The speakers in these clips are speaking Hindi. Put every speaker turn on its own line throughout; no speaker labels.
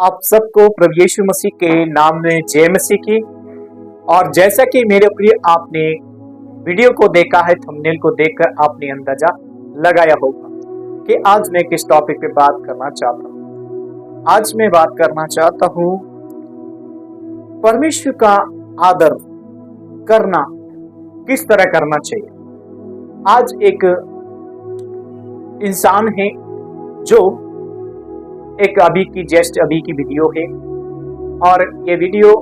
आप सबको प्रभु यीशु मसीह के नाम में जय मसीह की। और जैसा कि मेरे प्रिय आपने वीडियो को देखा है, थंबनेल को देखकर आपने अंदाजा लगाया होगा कि आज मैं किस टॉपिक पे बात करना चाहता हूँ। आज मैं बात करना चाहता हूँ परमेश्वर का आदर करना किस तरह करना चाहिए। आज एक इंसान है जो एक अभी की वीडियो है, और ये वीडियो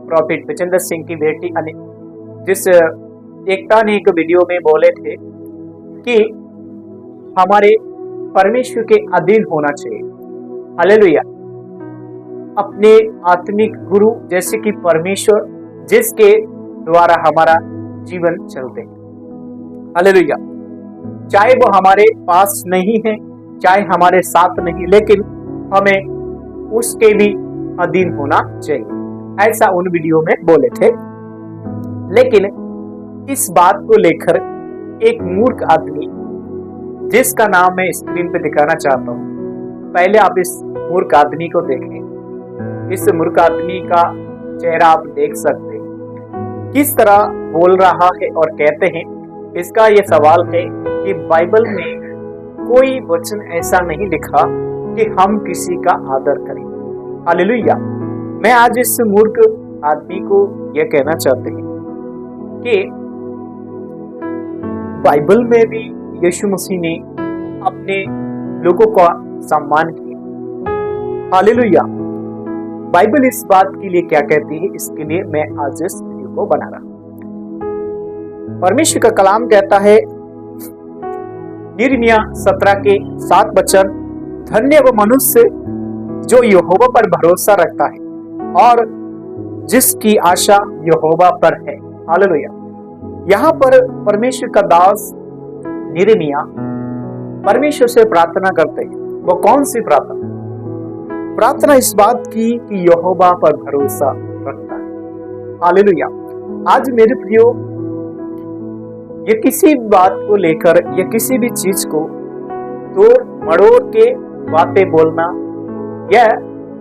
प्रॉफिट बचेंद्र सिंह की बेटी जिस एकता ने एक वीडियो में बोले थे कि हमारे परमेश्वर के अधीन होना चाहिए। हालेलुया। अपने आत्मिक गुरु जैसे कि परमेश्वर जिसके द्वारा हमारा जीवन चलते हैं। हालेलुया। चाहे वो हमारे पास नहीं है, चाहे हमारे साथ नहीं, लेकिन हमें उसके भी अधीन होना चाहिए, ऐसा उन वीडियो में बोले थे। लेकिन इस बात को लेकर एक मूर्ख आदमी, जिसका नाम मैं स्क्रीन पे दिखाना चाहता हूँ, पहले आप इस मूर्ख आदमी को देखें। इस मूर्ख आदमी का चेहरा आप देख सकते हैं, किस तरह बोल रहा है और कहते हैं। इसका ये सवाल है कि बाइबल में कोई वचन ऐसा नहीं लिखा कि हम किसी का आदर करें। हालेलुया। मैं आज इस मूर्ख आदमी को यह कहना चाहते हैं कि बाइबल में भी यीशु मसीह ने अपने लोगों का सम्मान किया। हालेलुया। बाइबल इस बात के लिए क्या कहती है, इसके लिए मैं आज इस वीडियो को बना रहा हूं। परमेश्वर का कलाम कहता है यिर्मयाह 17 के 7 वचन, धन्य वो मनुष्य जो यहोवा पर भरोसा रखता है और जिसकी आशा यहोवा पर है। हालेलुया। यहाँ पर परमेश्वर का दास यिर्मयाह परमेश्वर से प्रार्थना करते हैं। वो कौन सी प्रार्थना? प्रार्थना इस बात की कि यहोवा पर भरोसा रखता है। हालेलुया। आज मेरे प्रियो, ये किसी बात को लेकर या किसी भी चीज को तोड़ मड़ोड़ के बातें बोलना या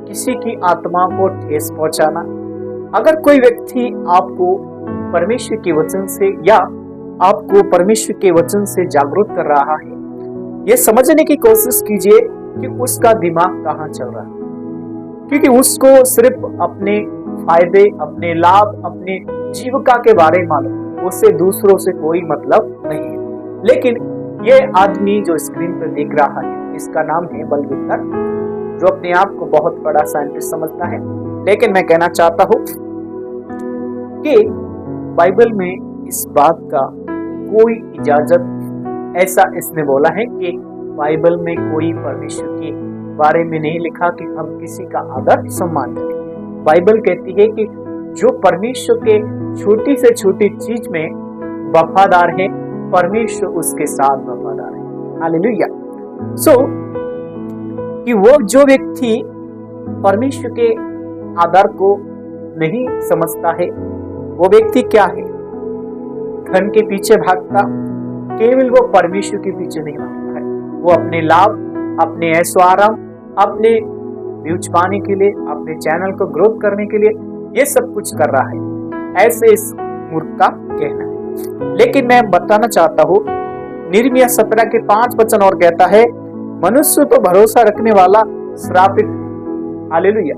किसी की आत्मा को ठेस पहुंचाना। अगर कोई व्यक्ति आपको परमेश्वर के वचन से या आपको परमेश्वर के वचन से जागरूक कर रहा है, यह समझने की कोशिश कीजिए कि उसका दिमाग कहाँ चल रहा है, क्योंकि उसको सिर्फ अपने फायदे, अपने लाभ, अपने जीविका के बारे में मालूम, उससे दूसरों से कोई मतलब नहीं है। लेकिन यह आदमी जो स्क्रीन पर दिख रहा है, इसका नाम है बलविंदर, जो अपने आप को बहुत बड़ा साइंटिस्ट समझता है। लेकिन मैं कहना चाहता हूं कि बाइबल में इस बात का कोई इजाजत, ऐसा इसने बोला है कि बाइबल में कोई परमेश्वर के बारे में नहीं लिखा कि हम किसी का आदर सम्मान करें। बाइबल कहती है कि जो परमेश्वर के छोटी से छोटी चीज में वफादार है, परमेश्वर उसके साथ वफादार है। हालेलुया। कि वो जो व्यक्ति परमेश्वर के आदर को नहीं समझता है, वो व्यक्ति क्या है? धन के पीछे भागता, केवल वो परमेश्वर के पीछे नहीं भागता है। वो अपने लाभ, अपने ऐश्वर्य, अपने व्यूज पाने के लिए, अपने चैनल को ग्रोथ करने के लिए ये सब कुछ कर रहा है, ऐसे इस मूर्ख का कहना है। लेकिन मैं बताना चाहता हूँ, यिर्मयाह 17 के 5 वचन और कहता है, मनुष्य तो भरोसा रखने वाला श्रापित। हालेलुया।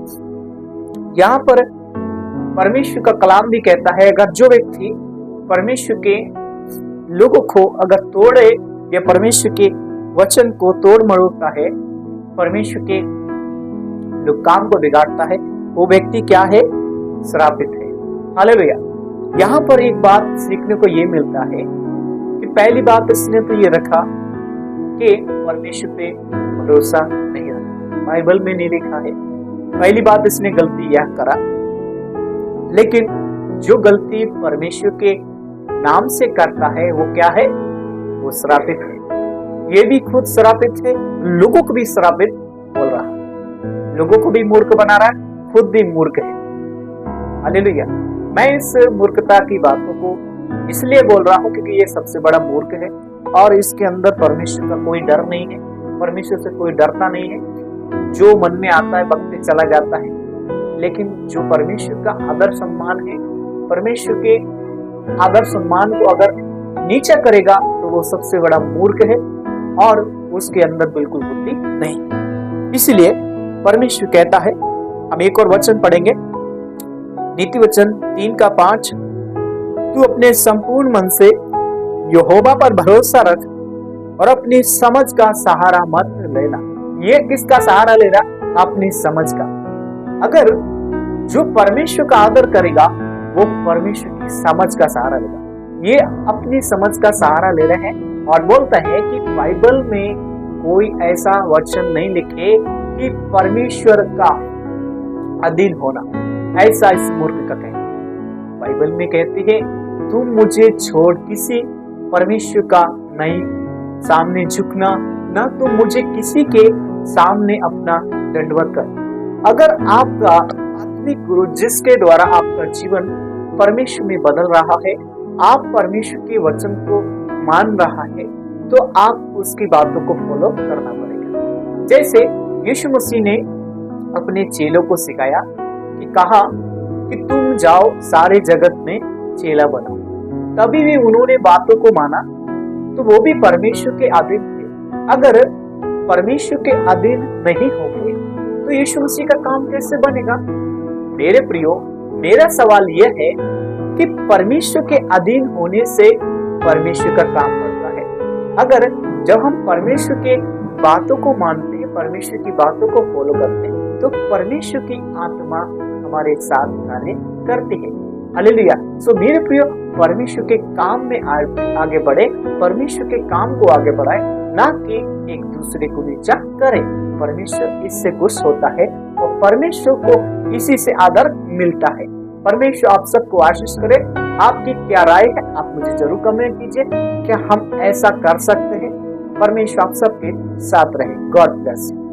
यहाँ पर परमेश्वर का कलाम भी कहता है, अगर जो व्यक्ति परमेश्वर के लोगों को अगर तोड़े या परमेश्वर के वचन को तोड़ मरोड़ता है, परमेश्वर के जो काम को बिगाड़ता है, वो व्यक्ति क्या है? श्रापित है। हालेलुया। यहाँ पर एक बात सीखने को ये मिलता है कि पहली बात इसने तो ये रखा कि परमेश्वर पे भरोसा नहीं रखा, बाइबल में नहीं लिखा है। पहली बात इसने गलती यह करा। लेकिन जो गलती परमेश्वर के नाम से करता है, वो क्या है? वो श्रापित है। ये भी खुद श्रापित है, लोगों को भी श्रापित बोल रहा है, लोगों को भी मूर्ख बना रहा है, खुद भी मूर्ख है। हालेलुया। मैं इस मूर्खता की बातों को इसलिए बोल रहा हूँ क्योंकि ये सबसे बड़ा मूर्ख है और इसके अंदर परमेश्वर का कोई डर नहीं है, परमेश्वर से कोई डरता नहीं है। जो मन में आता है बकते चला जाता है। लेकिन जो परमेश्वर का आदर सम्मान है, परमेश्वर के आदर सम्मान को अगर नीचा करेगा तो वो सबसे बड़ा मूर्ख है और उसके अंदर बिल्कुल बुद्धि नहीं। इसलिए परमेश्वर कहता है, हम एक और वचन पढ़ेंगे, नीति वचन 3:5, तू अपने संपूर्ण मन से यहोवा पर भरोसा रख और अपनी समझ का सहारा मत लेना। ये किसका सहारा लेना? अपनी समझ का। अगर जो परमेश्वर का आदर करेगा वो परमेश्वर की समझ का सहारा लेगा। ये अपनी समझ का सहारा ले रहे हैं और बोलता है कि बाइबल में कोई ऐसा वचन नहीं लिखे कि परमेश्वर का अधीन होना, ऐसा इस मूर्ख का कहना। बाइबल में कहती है, तुम मुझे छोड़ किसी परमेश्वर का नहीं सामने झुकना, ना तुम मुझे किसी के सामने अपना दंडवत कर। अगर आपका आत्मिक गुरु जिसके द्वारा आपका जीवन परमेश्वर में बदल रहा है, आप परमेश्वर के वचन को मान रहा है, तो आप उसकी बातों को फॉलो करना पड़ेगा। जैसे यीशु मसीह ने अपने चेलों को सिखाया कि कहा कि तुम जाओ सारे जगत में चेला बनाओ, तभी भी उन्होंने बातों को माना, तो वो भी परमेश्वर के अधीन थे। अगर परमेश्वर के अधीन नहीं होंगे तो यीशु मसीह का काम कैसे बनेगा? मेरे प्रियो, मेरा सवाल यह है कि परमेश्वर के अधीन होने से परमेश्वर का काम बढ़ता है। अगर जब हम परमेश्वर के बातों को मानते हैं, परमेश्वर की बातों को फॉलो करते हैं, तो परमेश्वर की आत्मा हमारे साथ कार्य करती है। हालेलुया। सो मेरे प्रियो, परमेश्वर के काम में आगे बढ़े, परमेश्वर के काम को आगे बढ़ाए, ना कि एक दूसरे को नीचा करे। परमेश्वर इससे खुश होता है और परमेश्वर को इसी से आदर मिलता है। परमेश्वर आप सबको आशीष करे। आपकी क्या राय है आप मुझे जरूर कमेंट कीजिए। क्या हम ऐसा कर सकते हैं? परमेश्वर आप सबके साथ रहे। God bless you.